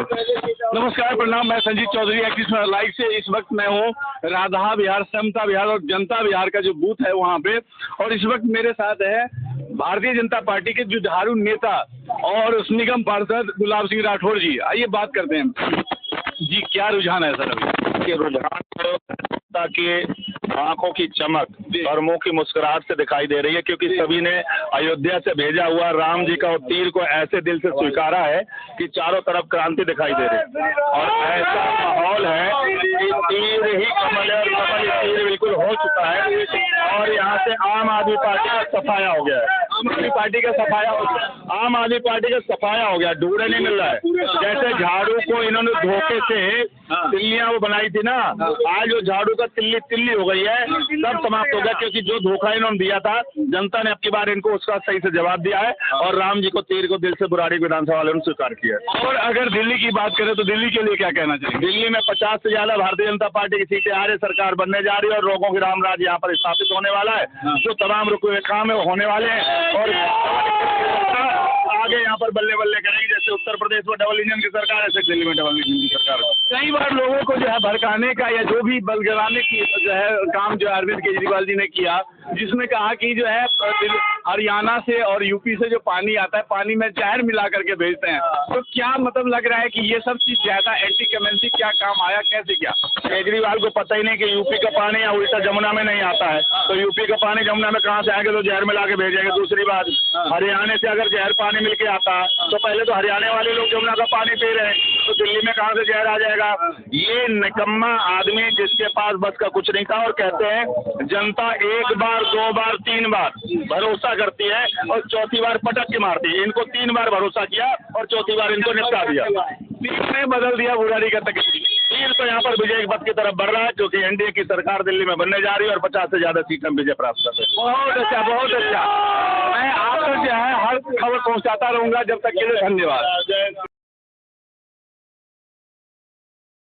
नमस्कार, प्रणाम। मैं संजीत चौधरी, एक्टिव लाइव से। इस वक्त मैं हूँ राधा विहार, समता विहार और जनता विहार का जो बूथ है वहाँ पे, और इस वक्त मेरे साथ है भारतीय जनता पार्टी के जुझारू नेता और निगम पार्षद गुलाब सिंह राठौर जी। आइए बात करते हैं जी, क्या रुझान है सर अभी के रुझान की आंखों की चमक और मुंह की मुस्कुराहट से दिखाई दे रही है, क्योंकि सभी ने अयोध्या से भेजा हुआ राम जी का तीर को ऐसे दिल से स्वीकारा है कि चारों तरफ क्रांति दिखाई दे रही है। और ऐसा माहौल है कि तीर ही कमल है और कमल तीर बिल्कुल हो चुका है। और यहाँ से आम आदमी पार्टी का सफाया हो गया है। आम आदमी पार्टी का सफाया हो गया। आम आदमी पार्टी का सफाया हो गया, ढूंढे नहीं मिल रहा है। जैसे झाड़ू को इन्होंने धोखे से तिल्लियां वो बनाई थी ना, आज वो झाड़ू का तिल्ली हो गई है, सब समाप्त हो गया। क्योंकि जो धोखा इन्होंने दिया था, जनता ने अब की बार इनको उसका सही से जवाब दिया है और राम जी को तीर को दिल से बुराड़ी विधानसभा वालों ने स्वीकार किया है। और अगर दिल्ली की बात करें तो दिल्ली के लिए क्या कहना चाहिए? दिल्ली में 50 से ज्यादा भारतीय जनता पार्टी की सीटें आ रही, सरकार बनने जा रही है और लोगों की रामराज यहाँ पर स्थापित होने वाला है। जो तमाम रुके हुए काम है वो होने वाले हैं और आगे यहाँ पर बल्ले बल्ले करेगी। जैसे उत्तर प्रदेश में डबल इंजन की सरकार है, ऐसे दिल्ली में डबल इंजन की सरकार है। कई बार लोगों को जो है भड़काने का या जो भी बलगराने की जो है काम जो अरविंद केजरीवाल जी ने किया, जिसमें कहा कि जो है हरियाणा से और यूपी से जो पानी आता है, पानी में जहर मिला करके भेजते हैं। तो क्या मतलब लग रहा है कि ये सब चीज ज्यादा एंटी कमेंसी क्या काम आया, कैसे क्या? केजरीवाल को पता ही नहीं कि यूपी का पानी या उल्टा जमुना में नहीं आता है, तो यूपी का पानी जमुना में कहाँ से आएगा? तो जहर मिला के भेजेंगे। दूसरी बात, हरियाणा से अगर जहर पानी मिल के आता तो पहले तो हरियाणा वाले लोग जमुना का पानी पी रहे हैं, तो दिल्ली में कहाँ से जहर आ जाएगा? ये निकम्मा आदमी जिसके पास बस का कुछ नहीं था। और कहते हैं जनता एक बार, दो बार, तीन बार भरोसा करती है और चौथी बार पटक के मारती है। इनको 3 बार भरोसा किया और चौथी बार इनको निपटा दिया। तीर ने बदल दिया बुराड़ी का तकदीर। तीर तो यहाँ पर विजय पथ की तरफ बढ़ रहा है, क्योंकि एनडीए की सरकार दिल्ली में बनने जा रही है और 50 से ज्यादा सीट में विजय प्राप्त कर रहे हैं। बहुत अच्छा, बहुत अच्छा। मैं आप तक जो है हर खबर पहुंचाता रहूंगा। जब तक के लिए धन्यवाद।